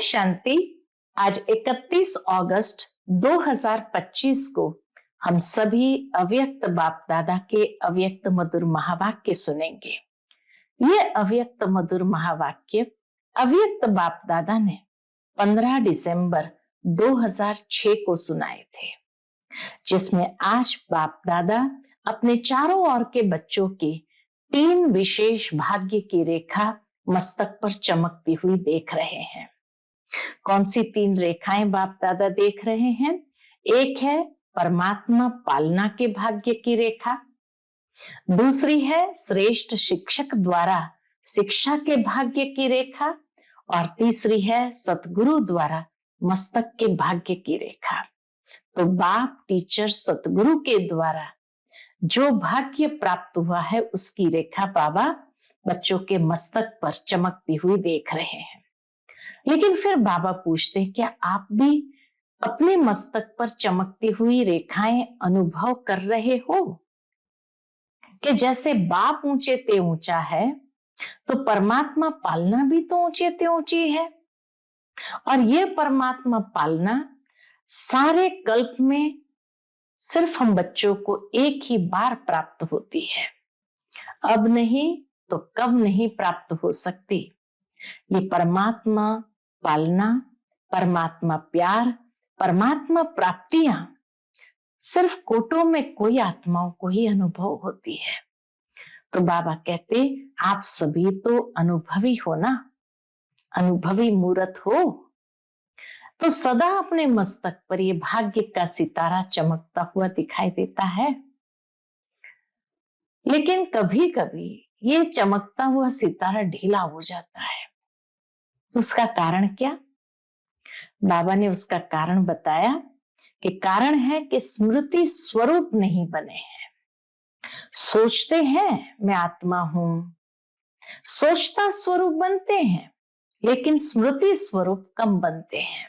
शांति। आज 31 अगस्त 2025 को हम सभी अव्यक्त बाप दादा के अव्यक्त मधुर महावाक्य सुनेंगे। ये अव्यक्त मधुर महावाक्य अव्यक्त बाप दादा ने 15 दिसंबर 2006 को सुनाए थे, जिसमें आज बाप दादा अपने चारों ओर के बच्चों के 3 विशेष भाग्य की रेखा मस्तक पर चमकती हुई देख रहे हैं। कौन सी 3 रेखाएं बाप दादा देख रहे हैं? एक है परमात्मा पालना के भाग्य की रेखा, दूसरी है श्रेष्ठ शिक्षक द्वारा शिक्षा के भाग्य की रेखा, और तीसरी है सतगुरु द्वारा मस्तक के भाग्य की रेखा। तो बाप टीचर सतगुरु के द्वारा जो भाग्य प्राप्त हुआ है उसकी रेखा बाबा बच्चों के मस्तक पर चमकती हुई देख रहे हैं। लेकिन फिर बाबा पूछते हैं, क्या आप भी अपने मस्तक पर चमकती हुई रेखाएं अनुभव कर रहे हो? कि जैसे बाप ऊंचे ते ऊंचा है तो परमात्मा पालना भी तो ऊंचे ते ऊंची है, और ये परमात्मा पालना सारे कल्प में सिर्फ हम बच्चों को एक ही बार प्राप्त होती है। अब नहीं तो कब नहीं प्राप्त हो सकती। ये परमात्मा पालना, परमात्मा प्यार, परमात्मा प्राप्तियां सिर्फ कोटों में कोई आत्माओं को ही अनुभव होती है। तो बाबा कहते, आप सभी तो अनुभवी हो ना, अनुभवी मूर्त हो, तो सदा अपने मस्तक पर ये भाग्य का सितारा चमकता हुआ दिखाई देता है। लेकिन कभी कभी ये चमकता हुआ सितारा ढीला हो जाता है। उसका कारण क्या? बाबा ने उसका कारण बताया कि कारण है कि स्मृति स्वरूप नहीं बने हैं। सोचते हैं मैं आत्मा हूं, सोचता स्वरूप बनते हैं, लेकिन स्मृति स्वरूप कम बनते हैं।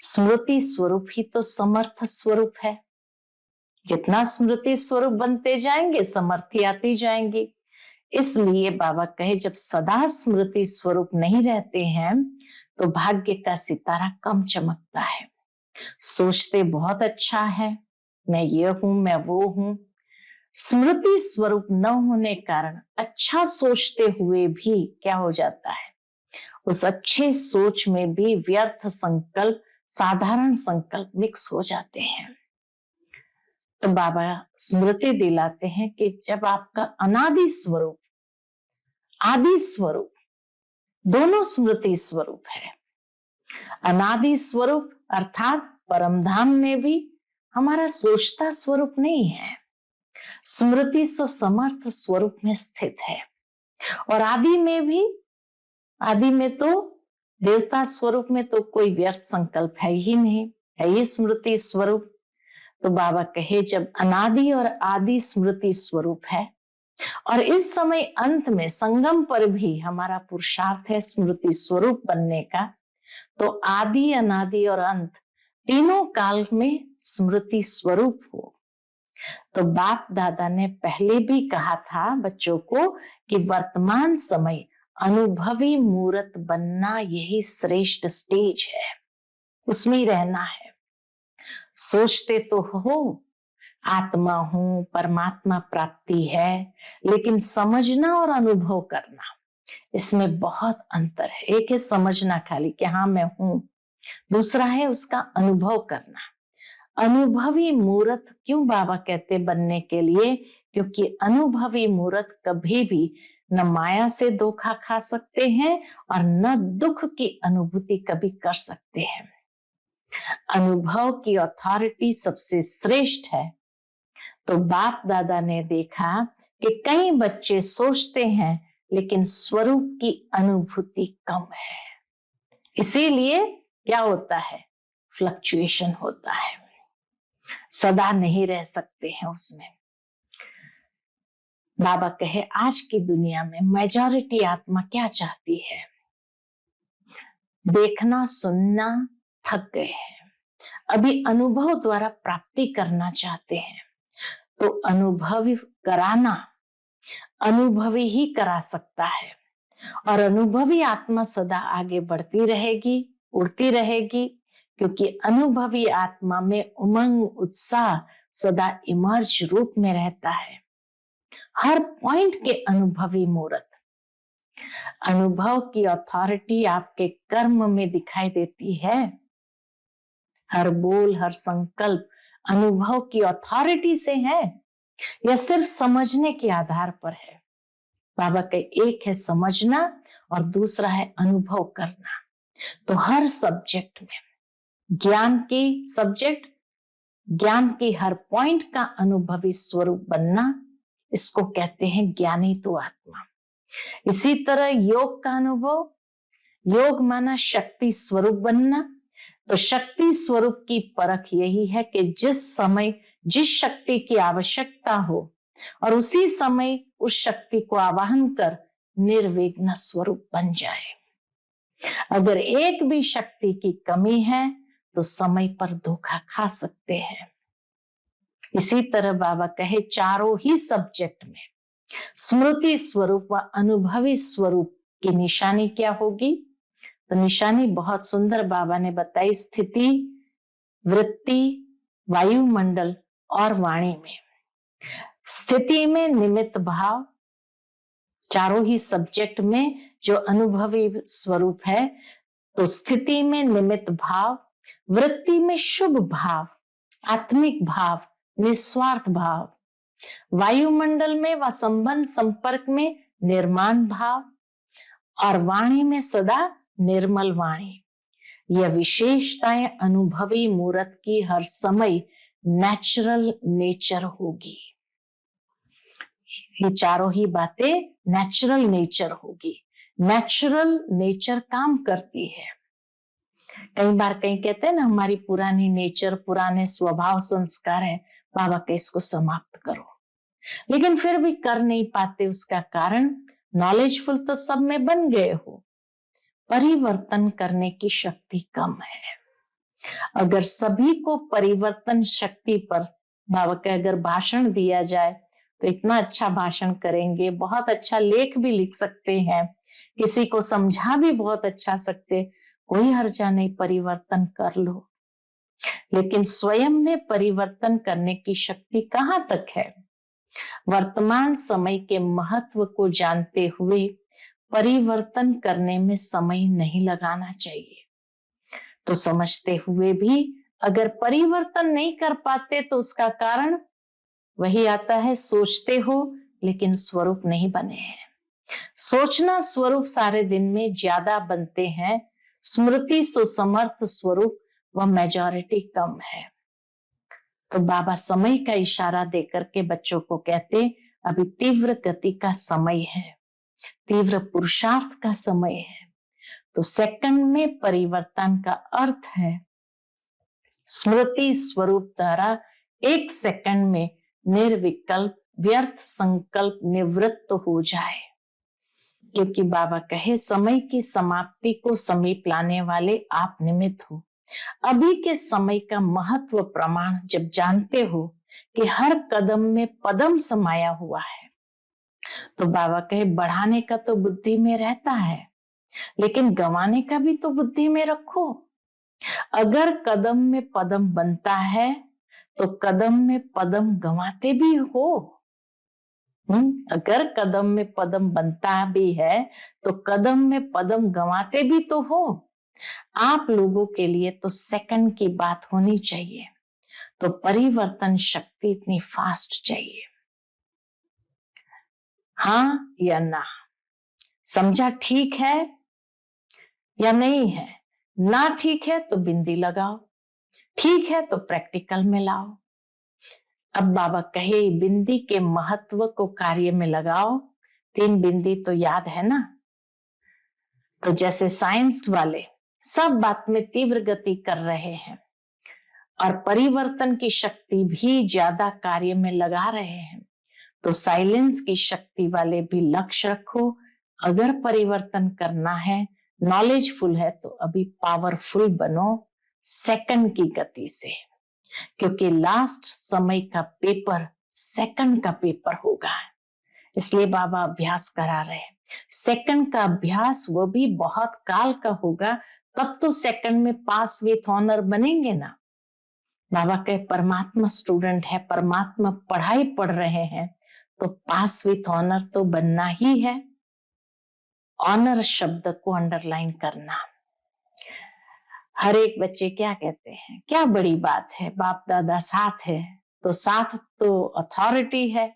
स्मृति स्वरूप ही तो समर्थ स्वरूप है। जितना स्मृति स्वरूप बनते जाएंगे समर्थी आती जाएंगी। इसलिए बाबा कहे, जब सदा स्मृति स्वरूप नहीं रहते हैं तो भाग्य का सितारा कम चमकता है। सोचते बहुत अच्छा है, मैं ये हूं, मैं वो हूं। स्मृति स्वरूप न होने कारण अच्छा सोचते हुए भी क्या हो जाता है, उस अच्छे सोच में भी व्यर्थ संकल्प, साधारण संकल्प मिक्स हो जाते हैं। तो बाबा स्मृति दिलाते हैं कि जब आपका अनादि स्वरूप, आदि स्वरूप दोनों स्मृति स्वरूप है। अनादि स्वरूप अर्थात परमधाम में भी हमारा सोचता स्वरूप नहीं है, स्मृति सो समर्थ स्वरूप में स्थित है। और आदि में भी, आदि में तो देवता स्वरूप में तो कोई व्यर्थ संकल्प है ही नहीं, है ही स्मृति स्वरूप। तो बाबा कहे, जब अनादि और आदि स्मृति स्वरूप है और इस समय अंत में संगम पर भी हमारा पुरुषार्थ है स्मृति स्वरूप बनने का, तो आदि, अनादि और अंत तीनों काल में स्मृति स्वरूप हो। तो बाप दादा ने पहले भी कहा था बच्चों को कि वर्तमान समय अनुभवी मूर्त बनना यही श्रेष्ठ स्टेज है, उसमें ही रहना है। सोचते तो हो आत्मा हूं, परमात्मा प्राप्ति है, लेकिन समझना और अनुभव करना, इसमें बहुत अंतर है। एक है समझना खाली कि हाँ मैं हूं, दूसरा है उसका अनुभव करना। अनुभवी मूर्त क्यों बाबा कहते बनने के लिए? क्योंकि अनुभवी मूर्त कभी भी न माया से धोखा खा सकते हैं और न दुख की अनुभूति कभी कर सकते हैं। अनुभव की अथॉरिटी सबसे श्रेष्ठ है। तो बाप दादा ने देखा कि कई बच्चे सोचते हैं लेकिन स्वरूप की अनुभूति कम है, इसीलिए क्या होता है, फ्लक्चुएशन होता है, सदा नहीं रह सकते हैं उसमें। बाबा कहे, आज की दुनिया में मेजॉरिटी आत्मा क्या चाहती है? देखना सुनना थक गए हैं, अभी अनुभव द्वारा प्राप्ति करना चाहते हैं। तो अनुभवी कराना अनुभवी ही करा सकता है। और अनुभवी आत्मा सदा आगे बढ़ती रहेगी, उड़ती रहेगी, क्योंकि अनुभवी आत्मा में उमंग उत्साह सदा इमर्ज रूप में रहता है। हर पॉइंट के अनुभवी मूर्त। अनुभव की अथॉरिटी आपके कर्म में दिखाई देती है। हर बोल, हर संकल्प अनुभव की अथॉरिटी से है या सिर्फ समझने के आधार पर है? बाबा का एक है समझना और दूसरा है अनुभव करना। तो हर सब्जेक्ट में ज्ञान की हर पॉइंट का अनुभवी स्वरूप बनना, इसको कहते हैं ज्ञानी तो आत्मा। इसी तरह योग का अनुभव, योग माना शक्ति स्वरूप बनना। तो शक्ति स्वरूप की परख यही है कि जिस समय जिस शक्ति की आवश्यकता हो और उसी समय उस शक्ति को आवाहन कर निर्विघ्न स्वरूप बन जाए। अगर एक भी शक्ति की कमी है तो समय पर धोखा खा सकते हैं। इसी तरह बाबा कहे चारों ही सब्जेक्ट में स्मृति स्वरूप व अनुभवी स्वरूप की निशानी क्या होगी? तो निशानी बहुत सुंदर बाबा ने बताई। स्थिति, वृत्ति, वायुमंडल और वाणी में। स्थिति में निमित्त भाव, चारों ही सब्जेक्ट में जो अनुभवी स्वरूप है, तो स्थिति में निमित्त भाव, वृत्ति में शुभ भाव, आत्मिक भाव, निस्वार्थ भाव, वायुमंडल में व संबंध संपर्क में निर्माण भाव और वाणी में सदा निर्मल वाणी। यह विशेषताएं अनुभवी मूर्त की हर समय नेचुरल नेचर होगी। ये चारों ही बातें नेचुरल नेचर होगी। नेचुरल नेचर काम करती है। कई बार कहीं कहते हैं ना, हमारी पुरानी नेचर, पुराने स्वभाव संस्कार है, बाबा के इसको समाप्त करो, लेकिन फिर भी कर नहीं पाते। उसका कारण नॉलेजफुल तो सब में बन गए हो, परिवर्तन करने की शक्ति कम है। अगर सभी को परिवर्तन शक्ति पर बाबा का अगर भाषण दिया जाए तो इतना अच्छा भाषण करेंगे, बहुत अच्छा लेख भी लिख सकते हैं, किसी को समझा भी बहुत अच्छा सकते, कोई हर्जा नहीं, परिवर्तन कर लो। लेकिन स्वयं में परिवर्तन करने की शक्ति कहाँ तक है? वर्तमान समय के महत्व को जानते हुए परिवर्तन करने में समय नहीं लगाना चाहिए। तो समझते हुए भी अगर परिवर्तन नहीं कर पाते तो उसका कारण वही आता है, सोचते हो लेकिन स्वरूप नहीं बने हैं। सोचना स्वरूप सारे दिन में ज्यादा बनते हैं, स्मृति सुसमर्थ स्वरूप व मेजॉरिटी कम है। तो बाबा समय का इशारा देकर के बच्चों को कहते, अभी तीव्र गति का समय है, तीव्र पुरुषार्थ का समय है। तो सेकंड में परिवर्तन का अर्थ है स्मृति स्वरूप द्वारा एक सेकंड में निर्विकल्प व्यर्थ संकल्प निवृत्त हो जाए। क्योंकि बाबा कहे समय की समाप्ति को समीप लाने वाले आप निमित्त हो। अभी के समय का महत्व प्रमाण जब जानते हो कि हर कदम में पदम समाया हुआ है, तो बाबा कहे बढ़ाने का तो बुद्धि में रहता है, लेकिन गंवाने का भी तो बुद्धि में रखो। अगर कदम में पदम बनता है तो कदम में पदम गंवाते भी हो। अगर कदम में पदम बनता भी है तो कदम में पदम गंवाते भी तो हो। आप लोगों के लिए तो सेकंड की बात होनी चाहिए। तो परिवर्तन शक्ति इतनी फास्ट चाहिए। हाँ या ना, समझा ठीक है या नहीं है? ना ठीक है तो बिंदी लगाओ, ठीक है तो प्रैक्टिकल में लाओ। अब बाबा कहे बिंदी के महत्व को कार्य में लगाओ। 3 बिंदी तो याद है ना? तो जैसे साइंस वाले सब बात में तीव्र गति कर रहे हैं और परिवर्तन की शक्ति भी ज्यादा कार्य में लगा रहे हैं, तो साइलेंस की शक्ति वाले भी लक्ष्य रखो। अगर परिवर्तन करना है, नॉलेजफुल है, तो अभी पावरफुल बनो सेकंड की गति से, क्योंकि लास्ट समय का पेपर सेकंड का पेपर होगा। इसलिए बाबा अभ्यास करा रहे हैं। सेकंड का अभ्यास वो भी बहुत काल का होगा, तब तो सेकंड में पास विथ ऑनर बनेंगे ना। बाबा के परमात्मा स्टूडेंट है, परमात्मा पढ़ाई पढ़ रहे हैं, तो पास विथ ऑनर तो बनना ही है। ऑनर शब्द को अंडरलाइन करना। हर एक बच्चे क्या कहते हैं, क्या बड़ी बात है, बाप दादा साथ है तो साथ तो अथॉरिटी है।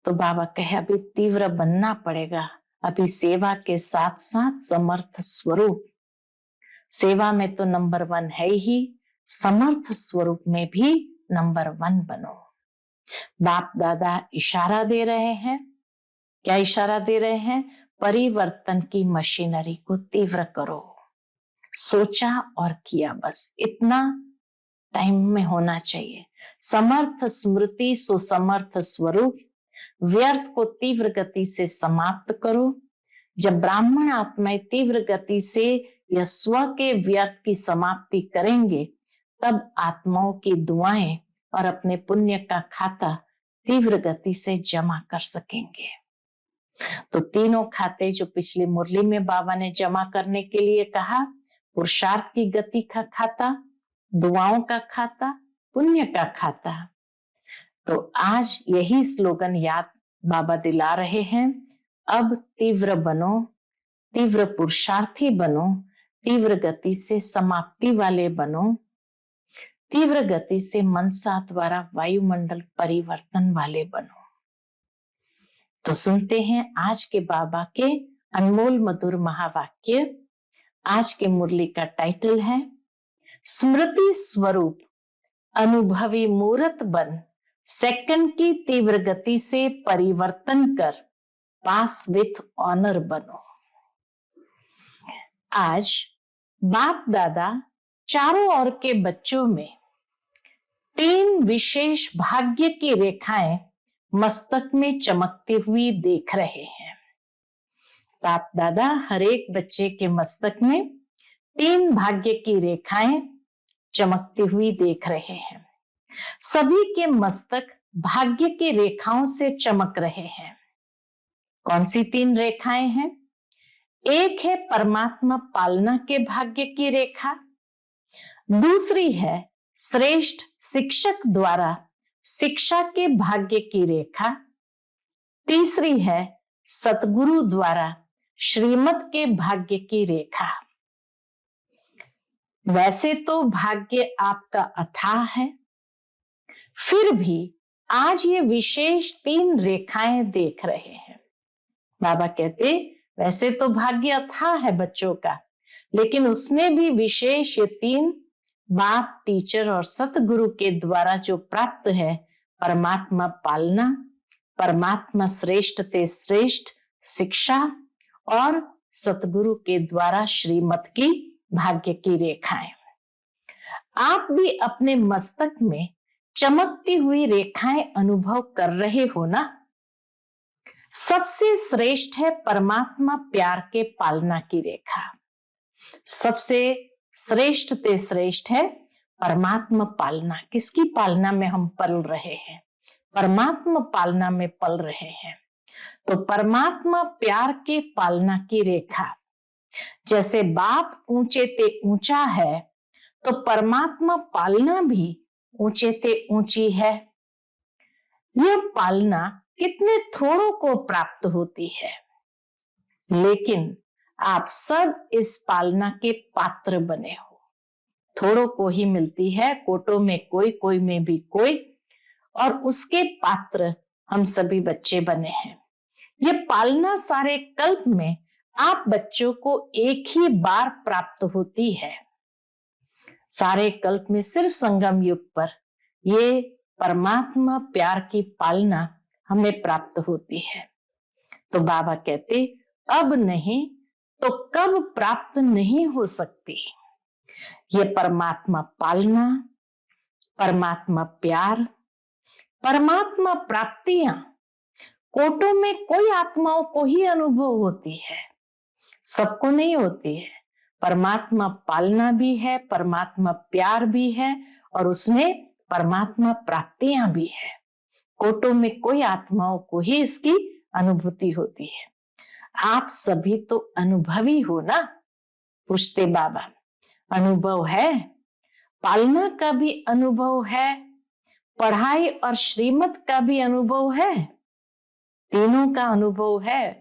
तो बाबा कहे अभी तीव्र बनना पड़ेगा, अभी सेवा के साथ साथ समर्थ स्वरूप। सेवा में तो नंबर 1 है ही, समर्थ स्वरूप में भी नंबर 1 बनो। बाप दादा इशारा दे रहे हैं, क्या इशारा दे रहे हैं? परिवर्तन की मशीनरी को तीव्र करो। सोचा और किया, बस इतना टाइम में होना चाहिए। समर्थ स्मृति सुसमर्थ स्वरूप, व्यर्थ को तीव्र गति से समाप्त करो। जब ब्राह्मण आत्माएं तीव्र गति से या स्व के व्यर्थ की समाप्ति करेंगे, तब आत्माओं की दुआएं और अपने पुण्य का खाता तीव्र गति से जमा कर सकेंगे। तो तीनों खाते जो पिछली मुरली में बाबा ने जमा करने के लिए कहा, पुरुषार्थ की गति का खाता, दुआओं का खाता, पुण्य का खाता। तो आज यही स्लोगन याद बाबा दिला रहे हैं। अब तीव्र बनो, तीव्र पुरुषार्थी बनो, तीव्र गति से समाप्ति वाले बनो, तीव्र गति से मनसा द्वारा वायुमंडल परिवर्तन वाले बनो। तो सुनते हैं आज के बाबा के अनमोल मधुर महावाक्य। आज के मुरली का टाइटल है स्मृति स्वरूप अनुभवी मूर्त बन, सेकंड की तीव्र गति से परिवर्तन कर, पास विथ ऑनर बनो। आज बाप दादा चारों ओर के बच्चों में 3 विशेष भाग्य की रेखाएं मस्तक में चमकती हुई देख रहे हैं। बाप दादा हर एक बच्चे के मस्तक में 3 भाग्य की रेखाएं चमकती हुई देख रहे हैं। सभी के मस्तक भाग्य की रेखाओं से चमक रहे हैं। कौन सी 3 रेखाएं हैं? एक है परमात्मा पालना के भाग्य की रेखा, दूसरी है श्रेष्ठ शिक्षक द्वारा शिक्षा के भाग्य की रेखा, तीसरी है सतगुरु द्वारा श्रीमत के भाग्य की रेखा। वैसे तो भाग्य आपका अथाह है, फिर भी आज ये विशेष 3 रेखाएं देख रहे हैं। बाबा कहते वैसे तो भाग्य अथाह है बच्चों का, लेकिन उसमें भी विशेष ये 3 बाप, टीचर और सतगुरु के द्वारा जो प्राप्त है, परमात्मा पालना, परमात्मा श्रेष्ठ ते श्रेष्ठ शिक्षा और सतगुरु के द्वारा श्रीमत की भाग्य की रेखाएं। आप भी अपने मस्तक में चमकती हुई रेखाएं अनुभव कर रहे हो ना। सबसे श्रेष्ठ है परमात्मा प्यार के पालना की रेखा, सबसे श्रेष्ठ ते श्रेष्ठ है परमात्मा पालना। किसकी पालना में हम पल रहे हैं? परमात्मा पालना में पल रहे हैं। तो परमात्मा प्यार के पालना की रेखा, जैसे बाप ऊंचे ते ऊंचा है, तो परमात्मा पालना भी ऊंचे ते ऊंची है। यह पालना कितने थोड़ों को प्राप्त होती है, लेकिन आप सब इस पालना के पात्र बने हो। थोड़ों को ही मिलती है, कोटों में कोई, कोई में भी कोई, और उसके पात्र हम सभी बच्चे बने हैं। ये पालना सारे कल्प में आप बच्चों को एक ही बार प्राप्त होती है। सारे कल्प में सिर्फ संगम युग पर ये परमात्मा प्यार की पालना हमें प्राप्त होती है। तो बाबा कहते अब नहीं तो कब प्राप्त नहीं हो सकती। ये परमात्मा पालना, परमात्मा प्यार, परमात्मा प्राप्तियां कोटों में कोई आत्माओं को ही अनुभव होती है, सबको नहीं होती है। परमात्मा पालना भी है, परमात्मा प्यार भी है, और उसमें परमात्मा प्राप्तियां भी है। कोटों में कोई आत्माओं को ही इसकी अनुभूति होती है। आप सभी तो अनुभवी हो ना? पूछते बाबा। अनुभव है, पालना का भी अनुभव है, पढ़ाई और श्रीमत का भी अनुभव है, तीनों का अनुभव है।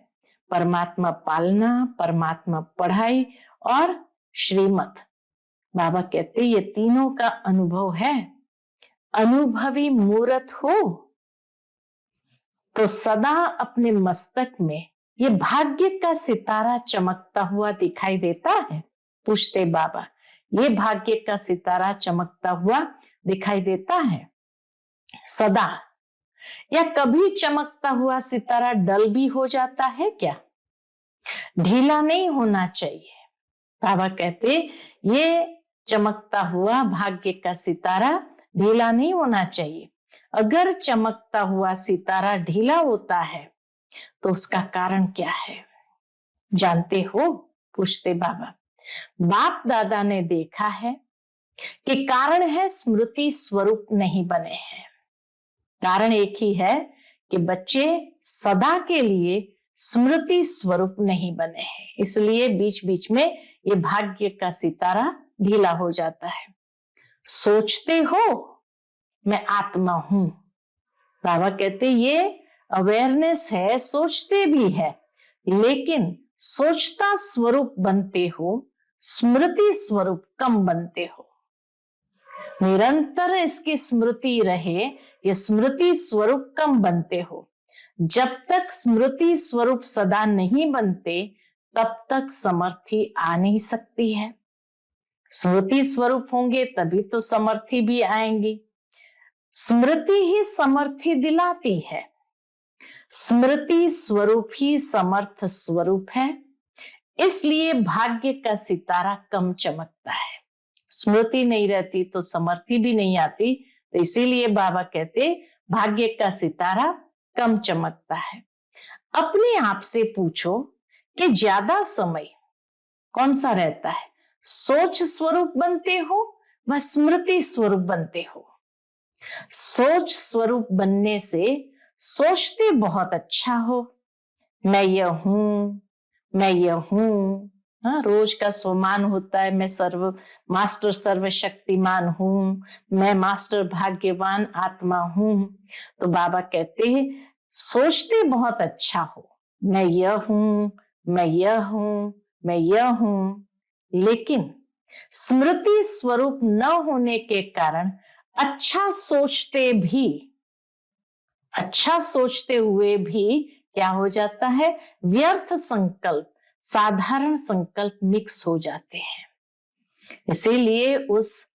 परमात्मा पालना, परमात्मा पढ़ाई और श्रीमत। बाबा कहते ये तीनों का अनुभव है। अनुभवी मूर्त हो तो सदा अपने मस्तक में ये भाग्य का सितारा चमकता हुआ दिखाई देता है? पूछते बाबा, ये भाग्य का सितारा चमकता हुआ दिखाई देता है सदा, या कभी चमकता हुआ सितारा डल भी हो जाता है क्या? ढीला नहीं होना चाहिए। बाबा कहते ये चमकता हुआ भाग्य का सितारा ढीला नहीं होना चाहिए। अगर चमकता हुआ सितारा ढीला होता है तो उसका कारण क्या है जानते हो? पूछते बाबा। बाप दादा ने देखा है कि कारण है स्मृति स्वरूप नहीं बने हैं। कारण एक ही है कि बच्चे सदा के लिए स्मृति स्वरूप नहीं बने हैं, इसलिए बीच बीच में ये भाग्य का सितारा ढीला हो जाता है। सोचते हो मैं आत्मा हूं। बाबा कहते ये अवेयरनेस है, सोचते भी है, लेकिन सोचता स्वरूप बनते हो, स्मृति स्वरूप कम बनते हो। निरंतर इसकी स्मृति रहे, ये स्मृति स्वरूप कम बनते हो। जब तक स्मृति स्वरूप सदा नहीं बनते तब तक समर्थी आ नहीं सकती है। स्मृति स्वरूप होंगे तभी तो समर्थी भी आएंगी। स्मृति ही समर्थी दिलाती है। स्मृति स्वरूप ही समर्थ स्वरूप है, इसलिए भाग्य का सितारा कम चमकता है। स्मृति नहीं रहती तो समर्थी भी नहीं आती, तो इसीलिए बाबा कहते भाग्य का सितारा कम चमकता है। अपने आप से पूछो कि ज्यादा समय कौन सा रहता है? सोच स्वरूप बनते हो व स्मृति स्वरूप बनते हो? सोच स्वरूप बनने से सोचते बहुत अच्छा हो, मैं यह हूं, मैं यह हूं। हाँ, रोज का स्वमान होता है, मैं मास्टर सर्वशक्तिमान हूं, मैं मास्टर भाग्यवान आत्मा हूं। तो बाबा कहते हैं सोचते बहुत अच्छा हो, मैं यह हूं, मैं यह हूं, मैं यह हूं, लेकिन स्मृति स्वरूप न होने के कारण अच्छा सोचते हुए भी क्या हो जाता है? व्यर्थ संकल्प, साधारण संकल्प मिक्स हो जाते हैं। इसीलिए उस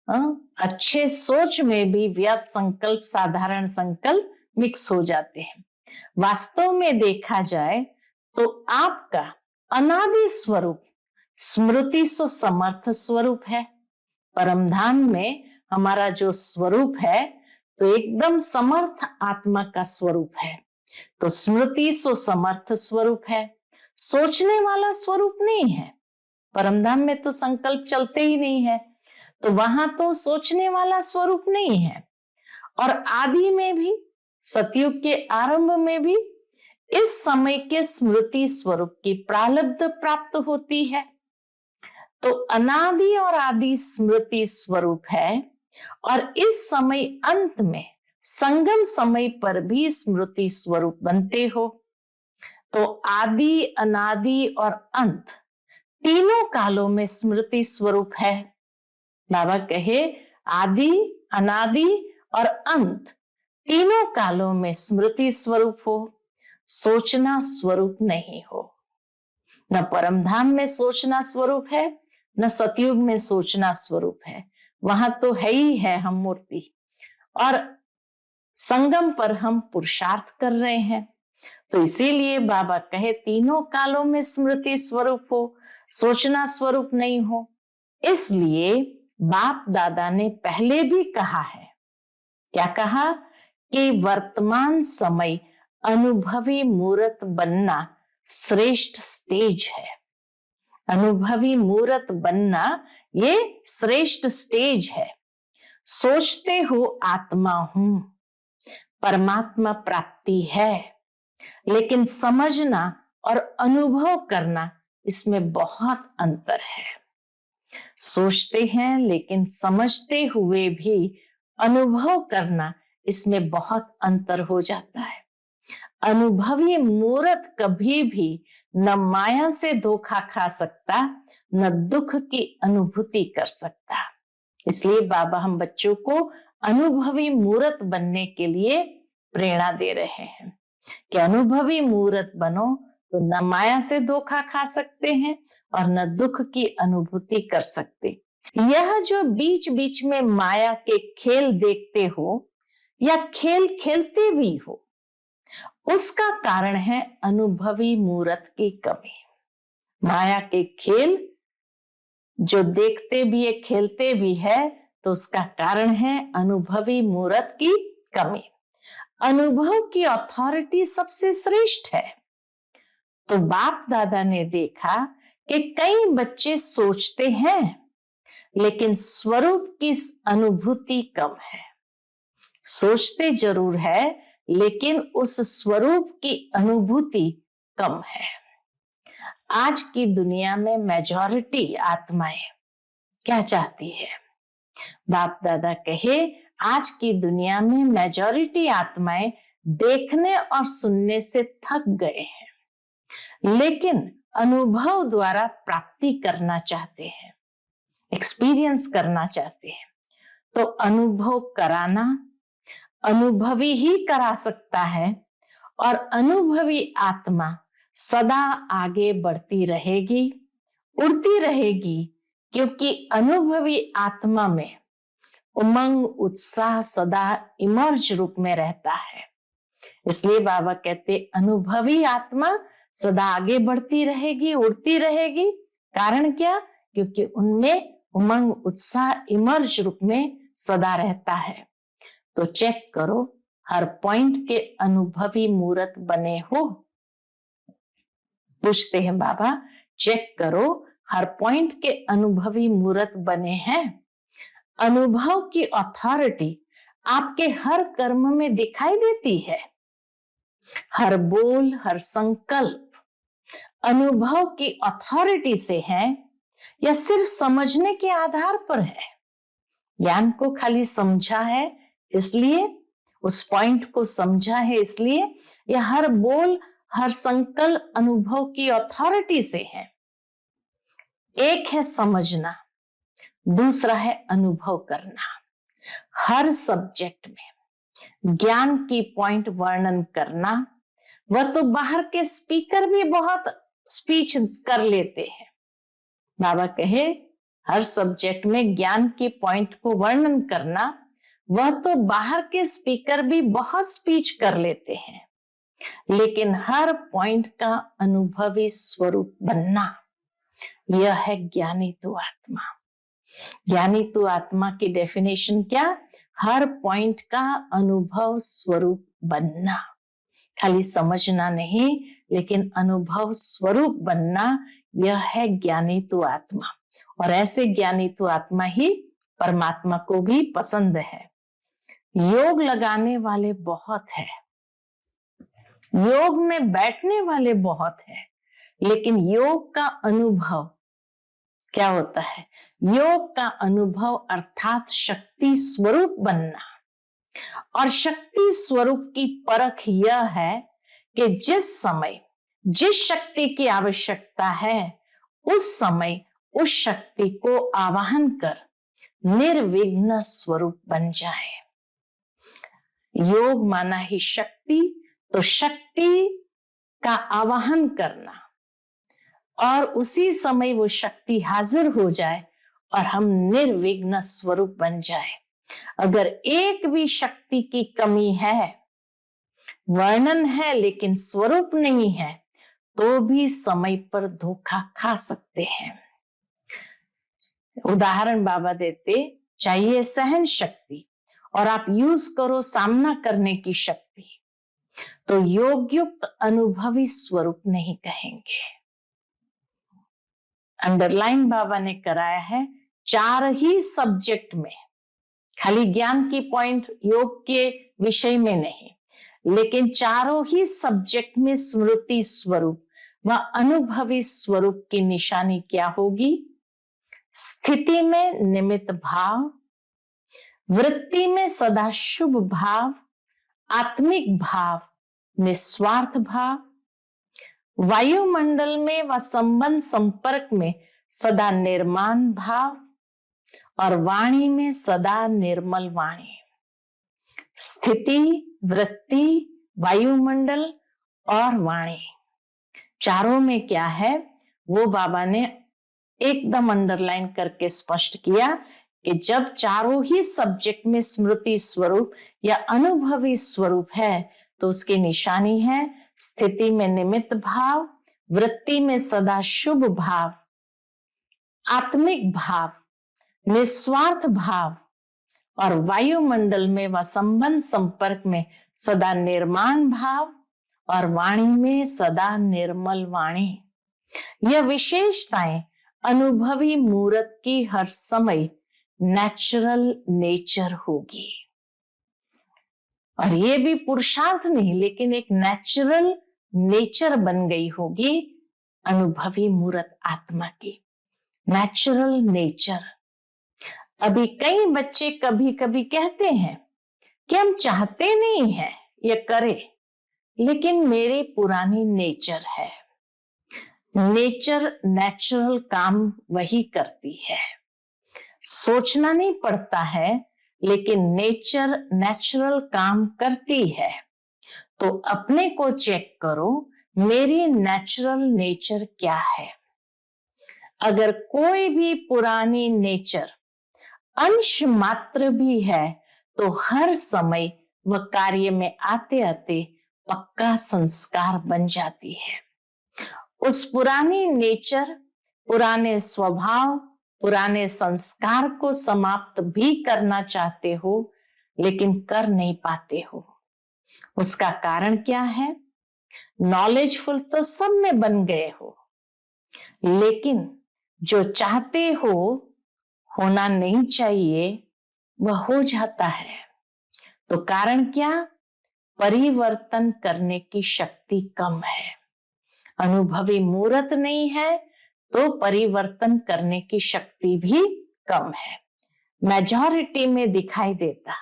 अच्छे सोच में भी व्यर्थ संकल्प, साधारण संकल्प मिक्स हो जाते हैं। वास्तव में देखा जाए तो आपका अनादि स्वरूप स्मृति सो समर्थ स्वरूप है। परमधाम में हमारा जो स्वरूप है तो एकदम समर्थ आत्मा का स्वरूप है, तो स्मृति सो समर्थ स्वरूप है, सोचने वाला स्वरूप नहीं है। परमधाम में तो संकल्प चलते ही नहीं है, तो वहां तो सोचने वाला स्वरूप नहीं है। और आदि में भी, सतयुग के आरंभ में भी इस समय के स्मृति स्वरूप की प्रारब्ध प्राप्त होती है। तो अनादि और आदि स्मृति स्वरूप है, और इस समय अंत में संगम समय पर भी स्मृति स्वरूप बनते हो। तो आदि, अनादि और अंत तीनों कालों में स्मृति स्वरूप है। बाबा कहे आदि, अनादि और अंत तीनों कालों में स्मृति स्वरूप हो, सोचना स्वरूप नहीं हो। न परमधाम में सोचना स्वरूप है, न सतयुग में सोचना स्वरूप है। वहां तो है ही है हम मूर्ति, और संगम पर हम पुरुषार्थ कर रहे हैं। तो इसीलिए बाबा कहे तीनों कालों में स्मृति स्वरूप हो, सोचना स्वरूप नहीं हो। इसलिए बाप दादा ने पहले भी कहा है, क्या कहा? कि वर्तमान समय अनुभवी मूर्त बनना श्रेष्ठ स्टेज है। अनुभवी मूर्त बनना ये श्रेष्ठ स्टेज है। सोचते हो आत्मा हूं, परमात्मा प्राप्ति है, लेकिन समझना और अनुभव करना, इसमें बहुत अंतर है। सोचते हैं लेकिन समझते हुए भी अनुभव करना, इसमें बहुत अंतर हो जाता है। अनुभवी मूर्त कभी भी न माया से धोखा खा सकता, न दुख की अनुभूति कर सकता। इसलिए बाबा हम बच्चों को अनुभवी मूर्त बनने के लिए प्रेरणा दे रहे हैं कि अनुभवी मूर्त बनो तो न माया से धोखा खा सकते हैं और न दुख की अनुभूति कर सकते। यह जो बीच बीच में माया के खेल देखते हो या खेल खेलते भी हो, उसका कारण है अनुभवी मूर्त की कमी। माया के खेल जो देखते भी है, खेलते भी है, तो उसका कारण है अनुभवी मूर्त की कमी। अनुभव की अथॉरिटी सबसे श्रेष्ठ है। तो बाप दादा ने देखा कि कई बच्चे सोचते हैं लेकिन स्वरूप की अनुभूति कम है। सोचते जरूर है लेकिन उस स्वरूप की अनुभूति कम है। आज की दुनिया में मेजॉरिटी आत्माएं क्या चाहती है? बाप दादा कहे आज की दुनिया में मेजॉरिटी आत्माएं देखने और सुनने से थक गए हैं, लेकिन अनुभव द्वारा प्राप्ति करना चाहते हैं, एक्सपीरियंस करना चाहते हैं। तो अनुभव कराना अनुभवी ही करा सकता है, और अनुभवी आत्मा सदा आगे बढ़ती रहेगी, उड़ती रहेगी, क्योंकि अनुभवी आत्मा में उमंग उत्साह सदा इमर्ज रूप में रहता है। इसलिए बाबा कहते अनुभवी आत्मा सदा आगे बढ़ती रहेगी, उड़ती रहेगी। कारण क्या? क्योंकि उनमें उमंग उत्साह इमर्ज रूप में सदा रहता है। तो चेक करो हर पॉइंट के अनुभवी मूर्त बने हो। पूछते हैं बाबा, चेक करो हर पॉइंट के अनुभवी मूर्त बने हैं। अनुभव की अथॉरिटी आपके हर कर्म में दिखाई देती है। हर बोल, हर संकल्प अनुभव की अथॉरिटी से है या सिर्फ समझने के आधार पर है? ज्ञान को खाली समझा है इसलिए, उस पॉइंट को समझा है इसलिए, या हर बोल, हर संकल्प अनुभव की अथॉरिटी से है? एक है समझना, दूसरा है अनुभव करना। हर सब्जेक्ट में ज्ञान की पॉइंट वर्णन करना, वह तो बाहर के स्पीकर भी बहुत स्पीच कर लेते हैं। बाबा कहे हर सब्जेक्ट में ज्ञान की पॉइंट को वर्णन करना, वह तो बाहर के स्पीकर भी बहुत स्पीच कर लेते हैं, लेकिन हर पॉइंट का अनुभवी स्वरूप बनना, यह है ज्ञानी तू आत्मा। ज्ञानी तू आत्मा की डेफिनेशन क्या? हर पॉइंट का अनुभव स्वरूप बनना, खाली समझना नहीं, लेकिन अनुभव स्वरूप बनना, यह है ज्ञानी तू आत्मा। और ऐसे ज्ञानी तू आत्मा ही परमात्मा को भी पसंद है। योग लगाने वाले बहुत है, योग में बैठने वाले बहुत है, लेकिन योग का अनुभव क्या होता है? योग का अनुभव अर्थात शक्ति स्वरूप बनना। और शक्ति स्वरूप की परख यह है कि जिस समय जिस शक्ति की आवश्यकता है, उस समय उस शक्ति को आवाहन कर निर्विघ्न स्वरूप बन जाए। योग माना ही शक्ति, तो शक्ति का आवाहन करना और उसी समय वो शक्ति हाजिर हो जाए और हम निर्विघ्न स्वरूप बन जाए। अगर एक भी शक्ति की कमी है, वर्णन है लेकिन स्वरूप नहीं है, तो भी समय पर धोखा खा सकते हैं। उदाहरण बाबा देते, चाहिए सहन शक्ति और आप यूज करो सामना करने की शक्ति, तो योग युक्त अनुभवी स्वरूप नहीं कहेंगे। अंडरलाइन बाबा ने कराया है 4 ही सब्जेक्ट में, खाली ज्ञान की पॉइंट योग के विषय में नहीं, लेकिन चारों ही सब्जेक्ट में स्मृति स्वरूप व अनुभवी स्वरूप की निशानी क्या होगी? स्थिति में निमित्त भाव, वृत्ति में सदा शुभ भाव, आत्मिक भाव, निस्वार्थ भाव, वायुमंडल में व संबंध संपर्क में सदा निर्माण भाव और वाणी में सदा निर्मल वाणी। स्थिति, वृत्ति, वायुमंडल और वाणी, चारों में क्या है वो बाबा ने एकदम अंडरलाइन करके स्पष्ट किया कि जब चारों ही सब्जेक्ट में स्मृति स्वरूप या अनुभवी स्वरूप है तो उसकी निशानी है स्थिति में निमित्त भाव, वृत्ति में सदा शुभ भाव, आत्मिक भाव, निस्वार्थ भाव और वायुमंडल में व संबंध संपर्क में सदा निर्माण भाव और वाणी में सदा निर्मल वाणी। यह विशेषताएं अनुभवी मूर्त की हर समय नेचुरल नेचर होगी। और ये भी पुरुषार्थ नहीं लेकिन एक नेचुरल नेचर बन गई होगी अनुभवी मूर्त आत्मा की। Natural nature. अभी कई बच्चे कभी कभी कहते हैं कि हम चाहते नहीं हैं ये करे, लेकिन मेरी पुरानी नेचर है। नेचर नेचुरल काम वही करती है, सोचना नहीं पड़ता है, लेकिन नेचर नेचुरल काम करती है। तो अपने को चेक करो, मेरी नेचुरल नेचर क्या है। अगर कोई भी पुरानी नेचर अंश मात्र भी है तो हर समय वह कार्य में आते आते पक्का संस्कार बन जाती है। उस पुरानी नेचर, पुराने स्वभाव, पुराने संस्कार को समाप्त भी करना चाहते हो लेकिन कर नहीं पाते हो। उसका कारण क्या है? नॉलेजफुल तो सब में बन गए हो, लेकिन जो चाहते हो होना नहीं चाहिए वह हो जाता है। तो कारण क्या? परिवर्तन करने की शक्ति कम है। अनुभवी मूर्त नहीं है तो परिवर्तन करने की शक्ति भी कम है। मेजॉरिटी में दिखाई देता,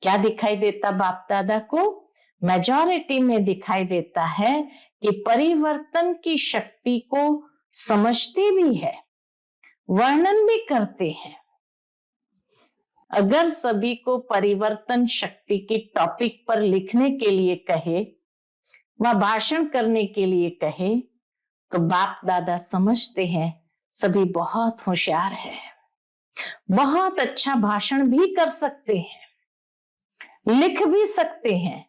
क्या दिखाई देता बाप दादा को? मेजॉरिटी में दिखाई देता है कि परिवर्तन की शक्ति को समझते भी है, वर्णन भी करते हैं। अगर सभी को परिवर्तन शक्ति की टॉपिक पर लिखने के लिए कहे व भाषण करने के लिए कहे तो बाप दादा समझते हैं सभी बहुत होशियार है, बहुत अच्छा भाषण भी कर सकते हैं, लिख भी सकते हैं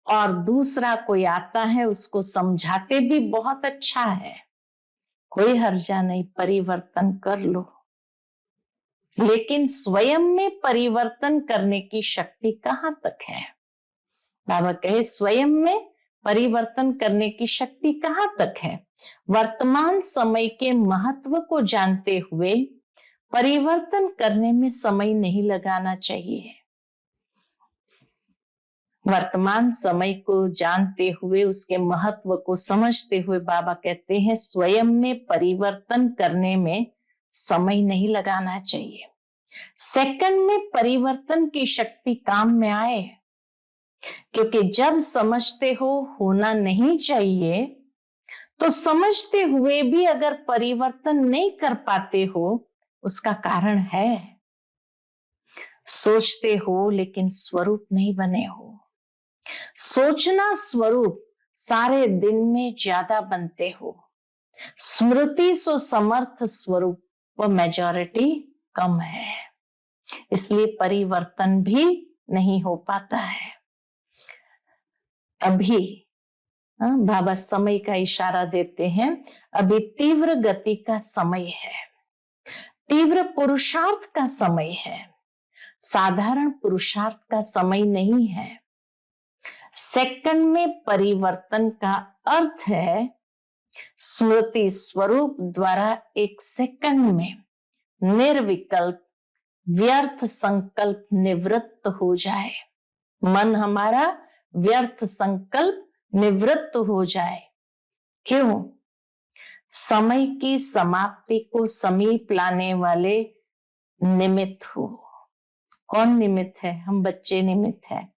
और दूसरा कोई आता है उसको समझाते भी बहुत अच्छा है। कोई हर्जा नहीं, परिवर्तन कर लो। लेकिन स्वयं में परिवर्तन करने की शक्ति कहां तक है? बाबा कहे स्वयं में परिवर्तन करने की शक्ति कहां तक है? वर्तमान समय के महत्व को जानते हुए परिवर्तन करने में समय नहीं लगाना चाहिए। वर्तमान समय को जानते हुए उसके महत्व को समझते हुए बाबा कहते हैं स्वयं में परिवर्तन करने में समय नहीं लगाना चाहिए। सेकंड में परिवर्तन की शक्ति काम में आए, क्योंकि जब समझते हो होना नहीं चाहिए तो समझते हुए भी अगर परिवर्तन नहीं कर पाते हो उसका कारण है सोचते हो लेकिन स्वरूप नहीं बने हो। सोचना स्वरूप सारे दिन में ज्यादा बनते हो, स्मृति सो समर्थ स्वरूप व मेजॉरिटी कम है, इसलिए परिवर्तन भी नहीं हो पाता है। अभी बाबा समय का इशारा देते हैं, अभी तीव्र गति का समय है, तीव्र पुरुषार्थ का समय है, साधारण पुरुषार्थ का समय नहीं है। सेकंड में परिवर्तन का अर्थ है स्मृति स्वरूप द्वारा एक सेकंड में निर्विकल्प व्यर्थ संकल्प निवृत्त हो जाए, मन हमारा व्यर्थ संकल्प निवृत्त हो जाए क्यों? समय की समाप्ति को समीप लाने वाले निमित्त हो। कौन निमित्त है? हम बच्चे निमित्त है।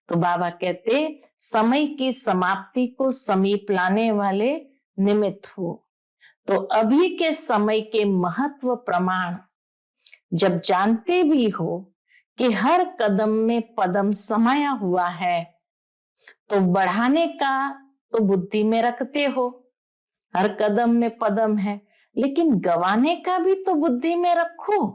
तो बाबा कहते समय की समाप्ति को समीप लाने वाले निमित्त हो। तो अभी के समय के महत्व प्रमाण जब जानते भी हो कि हर कदम में पदम समाया हुआ है, तो बढ़ाने का तो बुद्धि में रखते हो, हर कदम में पदम है, लेकिन गवाने का भी तो बुद्धि में रखो।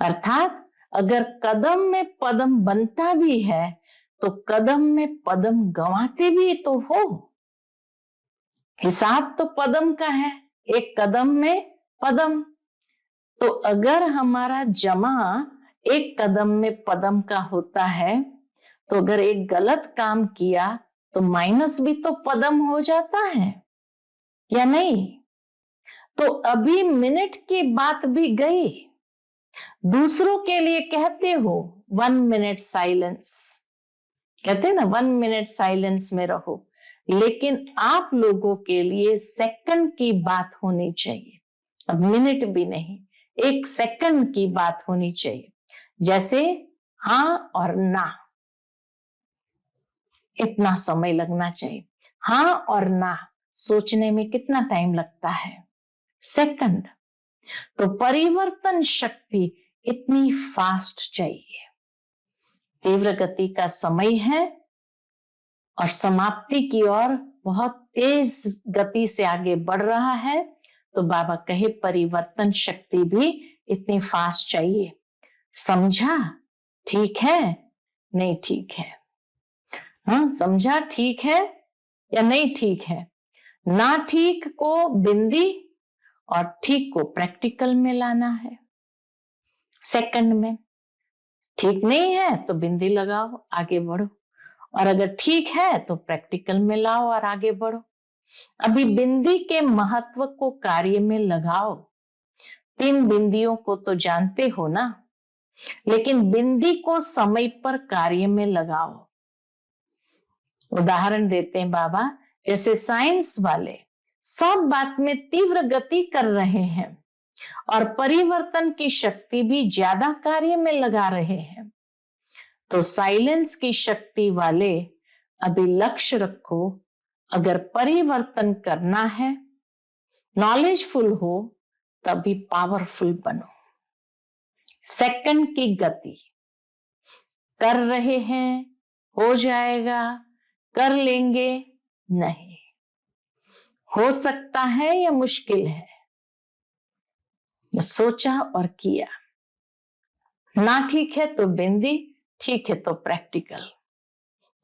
अर्थात अगर कदम में पदम बनता भी है तो कदम में पदम गंवाते भी तो हो। हिसाब तो पदम का है, एक कदम में पदम। तो अगर हमारा जमा एक कदम में पदम का होता है, तो अगर एक गलत काम किया तो माइनस भी तो पदम हो जाता है या नहीं? तो अभी मिनट की बात भी गई। दूसरों के लिए कहते हो 1 मिनट साइलेंस, कहते हैं ना 1 मिनट साइलेंस में रहो, लेकिन आप लोगों के लिए सेकंड की बात होनी चाहिए। अब मिनट भी नहीं, 1 सेकंड की बात होनी चाहिए। जैसे हाँ और ना, इतना समय लगना चाहिए। हाँ और ना सोचने में कितना टाइम लगता है? सेकंड। तो परिवर्तन शक्ति इतनी फास्ट चाहिए। तीव्र गति का समय है और समाप्ति की ओर बहुत तेज गति से आगे बढ़ रहा है, तो बाबा कहे परिवर्तन शक्ति भी इतनी फास्ट चाहिए। समझा? ठीक है? नहीं ठीक है? हाँ, समझा? ठीक है या नहीं ठीक है? ना ठीक को बिंदी और ठीक को प्रैक्टिकल में लाना है सेकंड में। ठीक नहीं है तो बिंदी लगाओ, आगे बढ़ो, और अगर ठीक है तो प्रैक्टिकल में लाओ और आगे बढ़ो। अभी बिंदी के महत्व को कार्य में लगाओ। 3 बिंदियों को तो जानते हो ना, लेकिन बिंदी को समय पर कार्य में लगाओ। उदाहरण देते हैं बाबा, जैसे साइंस वाले सब बात में तीव्र गति कर रहे हैं और परिवर्तन की शक्ति भी ज्यादा कार्य में लगा रहे हैं, तो साइलेंस की शक्ति वाले अभी लक्ष्य रखो, अगर परिवर्तन करना है, नॉलेजफुल हो, तभी पावरफुल बनो। सेकंड की गति कर रहे हैं, हो जाएगा, कर लेंगे, नहीं, हो सकता है या मुश्किल है, सोचा और किया। ना ठीक है तो बिंदी, ठीक है तो प्रैक्टिकल।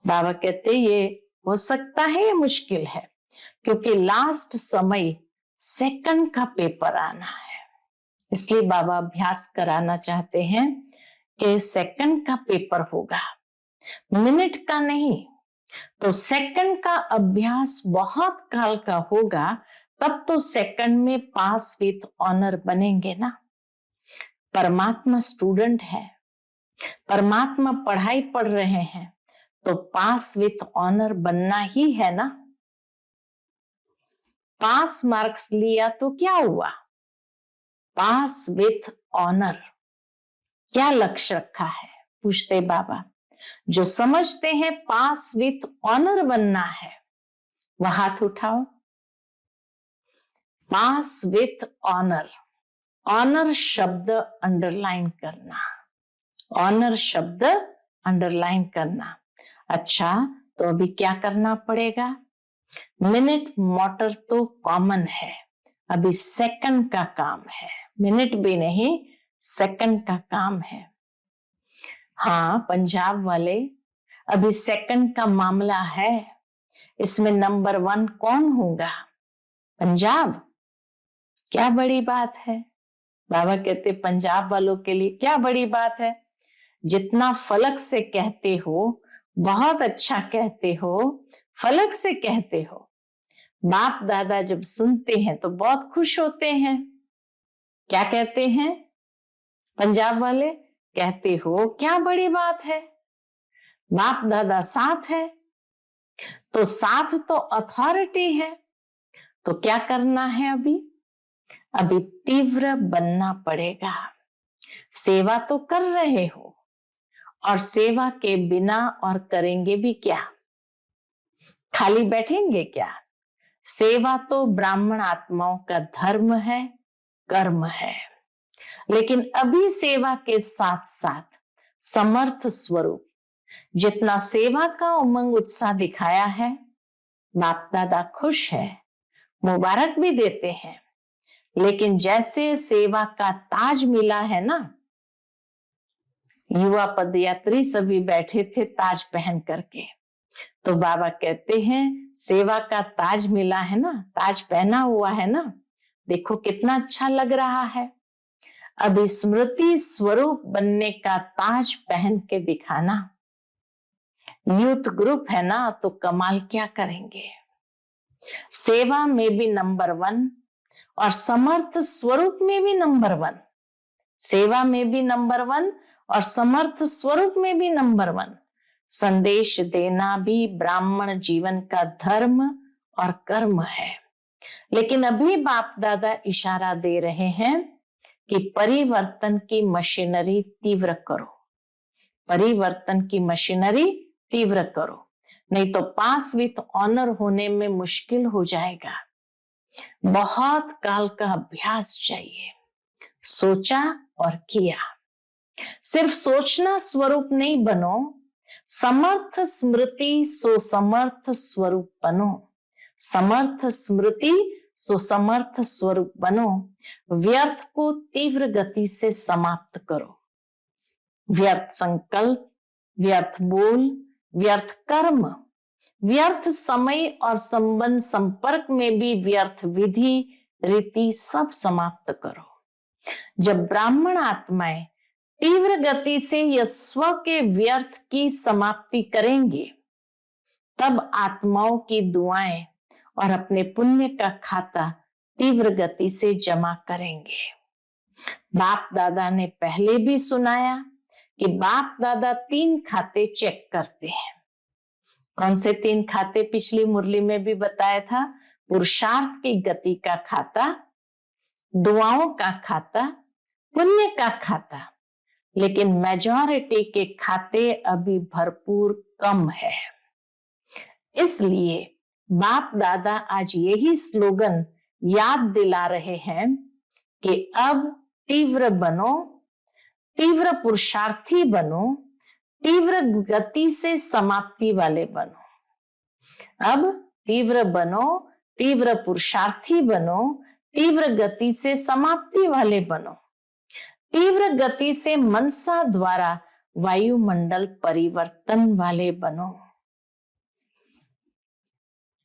बाबा कहते ये हो सकता है या मुश्किल है, क्योंकि लास्ट समय सेकंड का पेपर आना है, इसलिए बाबा अभ्यास कराना चाहते हैं कि सेकंड का पेपर होगा, मिनट का नहीं। तो सेकंड का अभ्यास बहुत काल का होगा, तब तो सेकंड में पास विथ ऑनर बनेंगे ना। परमात्मा स्टूडेंट है, परमात्मा पढ़ाई पढ़ रहे हैं, तो पास विथ ऑनर बनना ही है ना। पास मार्क्स लिया तो क्या हुआ? पास विथ ऑनर। क्या लक्ष्य रखा है? पूछते बाबा। जो समझते हैं पास विथ ऑनर बनना है, वह हाथ उठाओ। पास विथ ऑनर, ऑनर शब्द अंडरलाइन करना, ऑनर शब्द अंडरलाइन करना। अच्छा, तो अभी क्या करना पड़ेगा? मिनट मोटर तो कॉमन है, अभी सेकंड का काम है, मिनट भी नहीं, सेकंड का काम है। हाँ, पंजाब वाले, अभी सेकंड का मामला है, इसमें नंबर 1 कौन होगा? पंजाब। क्या बड़ी बात है? बाबा कहते पंजाब वालों के लिए क्या बड़ी बात है? जितना फलक से कहते हो, बहुत अच्छा कहते हो, फलक से कहते हो। बाप दादा जब सुनते हैं तो बहुत खुश होते हैं। क्या कहते हैं पंजाब वाले? कहते हो क्या बड़ी बात है, बाप दादा साथ है, तो साथ तो अथॉरिटी है, तो क्या करना है? अभी तीव्र बनना पड़ेगा। सेवा तो कर रहे हो, और सेवा के बिना और करेंगे भी क्या? खाली बैठेंगे क्या? सेवा तो ब्राह्मण आत्माओं का धर्म है, कर्म है। लेकिन अभी सेवा के साथ साथ समर्थ स्वरूप जितना सेवा का उमंग उत्साह दिखाया है, बाप दादा खुश है, मुबारक भी देते हैं। लेकिन जैसे सेवा का ताज मिला है ना, युवा पदयात्री सभी बैठे थे ताज पहन करके, तो बाबा कहते हैं सेवा का ताज मिला है ना, ताज पहना हुआ है ना, देखो कितना अच्छा लग रहा है। अब स्मृति स्वरूप बनने का ताज पहन के दिखाना। यूथ ग्रुप है ना, तो कमाल क्या करेंगे। सेवा में भी नंबर 1 और समर्थ स्वरूप में भी नंबर 1। सेवा में भी नंबर 1 और समर्थ स्वरूप में भी नंबर 1। संदेश देना भी ब्राह्मण जीवन का धर्म और कर्म है। लेकिन अभी बाप दादा इशारा दे रहे हैं कि परिवर्तन की मशीनरी तीव्र करो, परिवर्तन की मशीनरी तीव्र करो, नहीं तो पास विथ ऑनर होने में मुश्किल हो जाएगा। बहुत काल का अभ्यास चाहिए। सोचा और किया। सिर्फ सोचना स्वरूप नहीं बनो, समर्थ स्मृति सो समर्थ स्वरूप बनो। समर्थ स्मृति सो समर्थ स्वरूप बनो। व्यर्थ को तीव्र गति से समाप्त करो। व्यर्थ संकल्प, व्यर्थ बोल, व्यर्थ कर्म, व्यर्थ समय और संबंध संपर्क में भी व्यर्थ विधि रीति सब समाप्त करो। जब ब्राह्मण आत्माएं तीव्र गति से यह स्व के व्यर्थ की समाप्ति करेंगे, तब आत्माओं की दुआएं और अपने पुण्य का खाता तीव्र गति से जमा करेंगे। बाप दादा ने पहले भी सुनाया कि बाप दादा 3 खाते चेक करते हैं। कौन से 3 खाते? पिछली मुरली में भी बताया था। पुरुषार्थ की गति का खाता, दुआओं का खाता, पुण्य का खाता। लेकिन मेजॉरिटी के खाते अभी भरपूर कम है। इसलिए बाप दादा आज यही स्लोगन याद दिला रहे हैं कि अब तीव्र बनो, तीव्र पुरुषार्थी बनो, तीव्र गति से समाप्ति वाले बनो। अब तीव्र बनो, तीव्र पुरुषार्थी बनो, तीव्र गति से समाप्ति वाले बनो। तीव्र गति से मनसा द्वारा वायुमंडल परिवर्तन वाले बनो।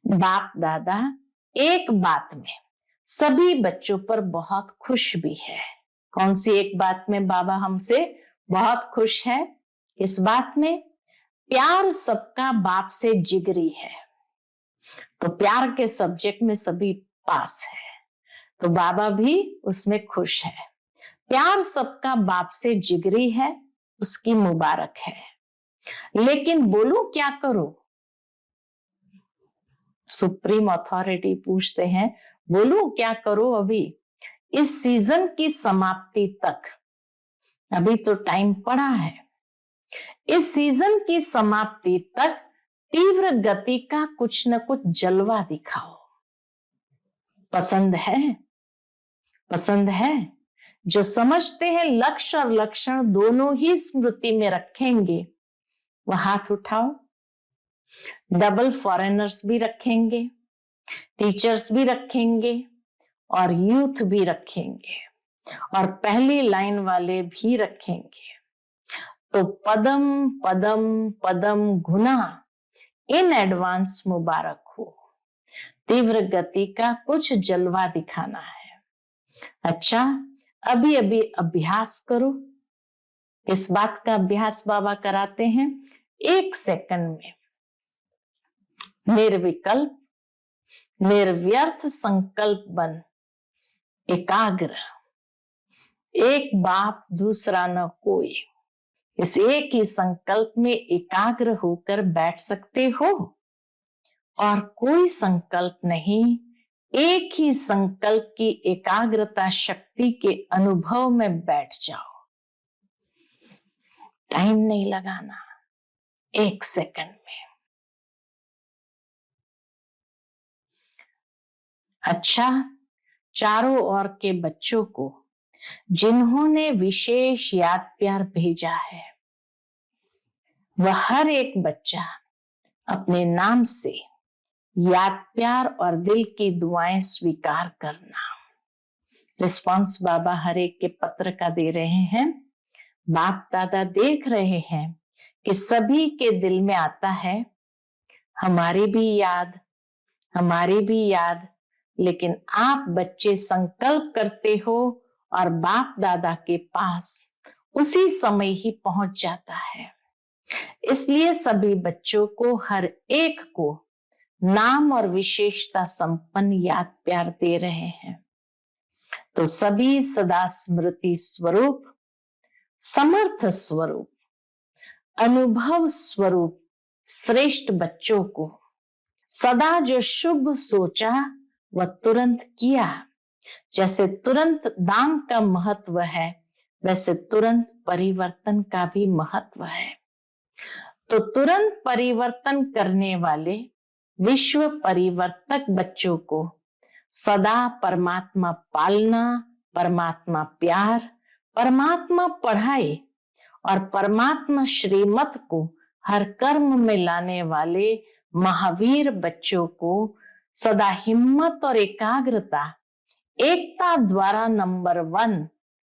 बाप दादा एक बात में सभी बच्चों पर बहुत खुश भी है। कौन सी एक बात में बाबा हमसे बहुत खुश है? इस बात में प्यार सबका बाप से जिगरी है। तो प्यार के सब्जेक्ट में सभी पास है, तो बाबा भी उसमें खुश है। प्यार सबका बाप से जिगरी है, उसकी मुबारक है। लेकिन बोलूं क्या करूं? सुप्रीम अथॉरिटी पूछते हैं, बोलूं क्या करूं? अभी इस सीजन की समाप्ति तक अभी तो टाइम पड़ा है। इस सीजन की समाप्ति तक तीव्र गति का कुछ न कुछ जलवा दिखाओ। पसंद है? पसंद है? जो समझते हैं लक्ष्य और लक्षण दोनों ही स्मृति में रखेंगे, वह हाथ उठाओ। डबल फॉरेनर्स भी रखेंगे, टीचर्स भी रखेंगे और यूथ भी रखेंगे और पहली लाइन वाले भी रखेंगे। तो पदम पदम पदम गुना इन एडवांस मुबारक हो। तीव्र गति का कुछ जलवा दिखाना है। अच्छा, अभी अभी अभ्यास करो। इस बात का अभ्यास बाबा कराते हैं 1 सेकंड में। निर्विकल्प, निर्व्यर्थ संकल्प बन एकाग्र। एक बाप दूसरा न कोई। इस एक ही संकल्प में एकाग्र होकर बैठ सकते हो। और कोई संकल्प नहीं, एक ही संकल्प की एकाग्रता शक्ति के अनुभव में बैठ जाओ। टाइम नहीं लगाना, 1 सेकंड में। अच्छा, चारों ओर के बच्चों को जिन्होंने विशेष याद प्यार भेजा है, वह हर एक बच्चा अपने नाम से याद प्यार और दिल की दुआएं स्वीकार करना। रिस्पॉन्स बाबा हर एक के पत्र का दे रहे हैं। बाप दादा देख रहे हैं कि सभी के दिल में आता है, हमारी भी याद, हमारी भी याद, लेकिन आप बच्चे संकल्प करते हो और बाप दादा के पास उसी समय ही पहुंच जाता है। इसलिए सभी बच्चों को, हर एक को नाम और विशेषता संपन्न याद प्यार दे रहे हैं। तो सभी सदा स्मृति स्वरूप, समर्थ स्वरूप, अनुभव स्वरूप श्रेष्ठ बच्चों को सदा जो शुभ सोचा वह तुरंत किया। जैसे तुरंत दान का महत्व है, वैसे तुरंत परिवर्तन का भी महत्व है। तो तुरंत परिवर्तन करने वाले विश्व परिवर्तक बच्चों को सदा परमात्मा पालना, परमात्मा प्यार, परमात्मा पढ़ाई और परमात्मा श्रीमत को हर कर्म में लाने वाले महावीर बच्चों को सदा हिम्मत और एकाग्रता, एकता द्वारा नंबर 1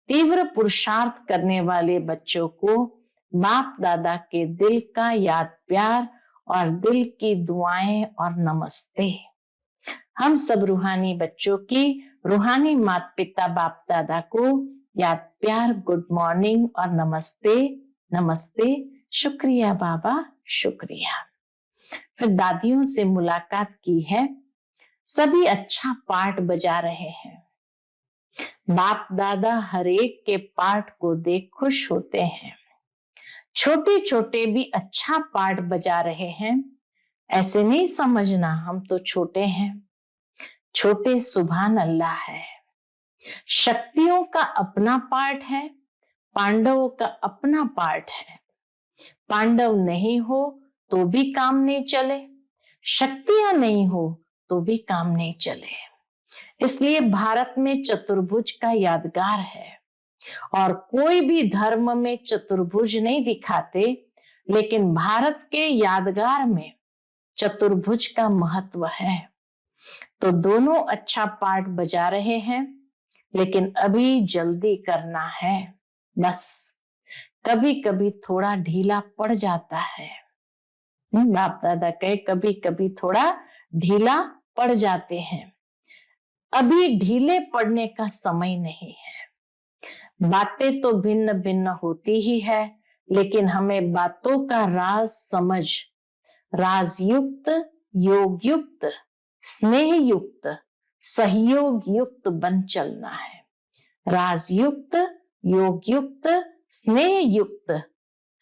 तीव्र पुरुषार्थ करने वाले बच्चों को बाप दादा के दिल का याद प्यार और दिल की दुआएं और नमस्ते। हम सब रूहानी बच्चों की रूहानी माता पिता बाप दादा को याद प्यार, गुड मॉर्निंग और नमस्ते। नमस्ते, शुक्रिया बाबा, शुक्रिया। फिर दादियों से मुलाकात की है, सभी अच्छा पाठ बजा रहे हैं। बाप दादा हर एक के पाठ को देख खुश होते हैं। छोटे छोटे भी अच्छा पाठ बजा रहे हैं। ऐसे नहीं समझना हम तो छोटे हैं, छोटे सुभान अल्लाह है। शक्तियों का अपना पाठ है, पांडवों का अपना पाठ है। पांडव नहीं हो तो भी काम नहीं चले, शक्तियां नहीं हो तो भी काम नहीं चले। इसलिए भारत में चतुर्भुज का यादगार है। और कोई भी धर्म में चतुर्भुज नहीं दिखाते, लेकिन भारत के यादगार में चतुर्भुज का महत्व है। तो दोनों अच्छा पाठ बजा रहे हैं, लेकिन अभी जल्दी करना है। बस कभी कभी थोड़ा ढीला पड़ जाता है। बाप दादा कहे कभी कभी थोड़ा ढीला पड़ जाते हैं। अभी ढीले पड़ने का समय नहीं है। बातें तो भिन्न भिन्न होती ही है, लेकिन हमें बातों का राज समझ, राजयुक्त, योगयुक्त, स्नेह युक्त, सहयोग युक्त बन चलना है। राजयुक्त, योगयुक्त, स्नेह युक्त,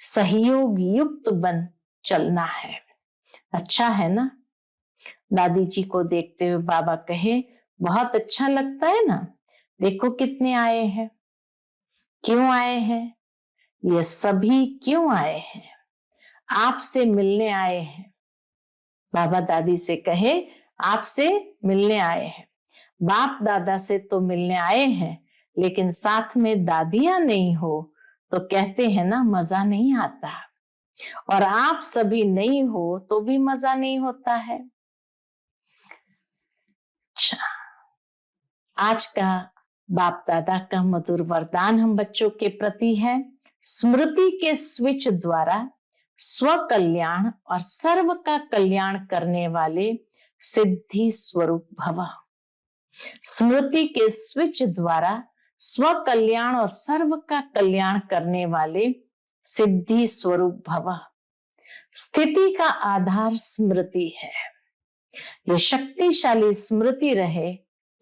सहयोग युक्त बन चलना है। अच्छा है ना? दादी जी को देखते हुए बाबा कहे, बहुत अच्छा लगता है ना, देखो कितने आए हैं। क्यों आए हैं? ये सभी क्यों आए हैं? आपसे मिलने आए हैं। बाबा दादी से कहे, आपसे मिलने आए हैं। बाप दादा से तो मिलने आए हैं, लेकिन साथ में दादियां नहीं हो तो कहते हैं ना, मजा नहीं आता। और आप सभी नहीं हो तो भी मजा नहीं होता है। अच्छा, आज का बाप दादा का मधुर वरदान हम बच्चों के प्रति है, स्मृति के स्विच द्वारा स्व कल्याण और सर्व का कल्याण करने वाले सिद्धि स्वरूप भव। स्मृति के स्विच द्वारा स्व कल्याण और सर्व का कल्याण करने वाले सिद्धि स्वरूप भव। स्थिति का आधार स्मृति है। ये शक्तिशाली स्मृति रहे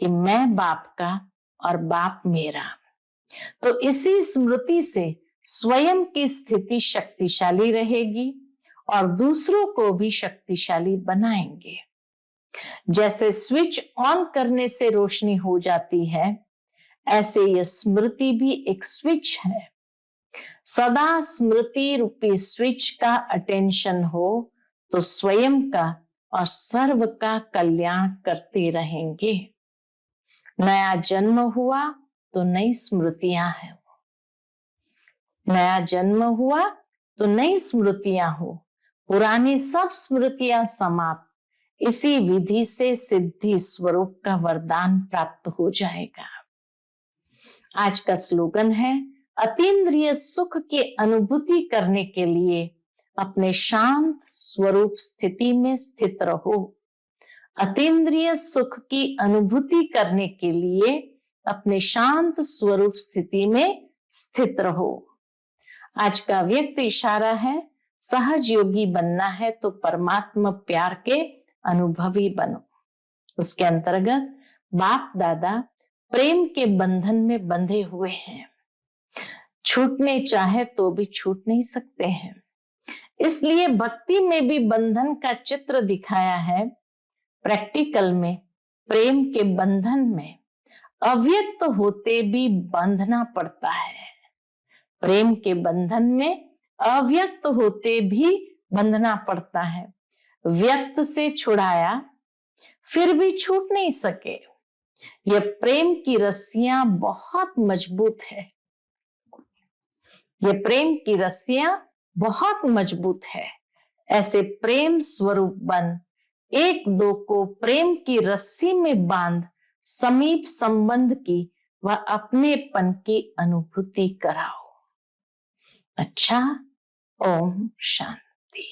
कि मैं बाप का और बाप मेरा। तो इसी स्मृति से स्वयं की स्थिति शक्तिशाली रहेगी और दूसरों को भी शक्तिशाली बनाएंगे। जैसे स्विच ऑन करने से रोशनी हो जाती है, ऐसे यह स्मृति भी एक स्विच है। सदा स्मृति रूपी स्विच का अटेंशन हो तो स्वयं का और सर्व का कल्याण करते रहेंगे। नया जन्म हुआ तो नई स्मृतियां हैं। नया जन्म हुआ तो नई स्मृतियां हो, पुरानी सब स्मृतियां समाप्त। इसी विधि से सिद्धि स्वरूप का वरदान प्राप्त हो जाएगा। आज का स्लोगन है, अतीन्द्रिय सुख की अनुभूति करने के लिए अपने शांत स्वरूप स्थिति में स्थित रहो। अतीन्द्रिय सुख की अनुभूति करने के लिए अपने शांत स्वरूप स्थिति में स्थित रहो। आज का व्यक्त इशारा है, सहज योगी बनना है तो परमात्मा प्यार के अनुभवी बनो। उसके अंतर्गत बाप दादा प्रेम के बंधन में बंधे हुए हैं, छूटने चाहे तो भी छूट नहीं सकते हैं। इसलिए भक्ति में भी बंधन का चित्र दिखाया है। प्रैक्टिकल में प्रेम के बंधन में अव्यक्त होते भी बंधना पड़ता है। प्रेम के बंधन में अव्यक्त होते भी बंधना पड़ता है। व्यक्त से छुड़ाया फिर भी छूट नहीं सके। यह प्रेम की रस्सियां बहुत मजबूत है। यह प्रेम की रस्सियां बहुत मजबूत है। ऐसे प्रेम स्वरूप बन एक दो को प्रेम की रस्सी में बांध समीप संबंध की व अपनेपन की अनुभूति कराओ। अच्छा, ओम शांति।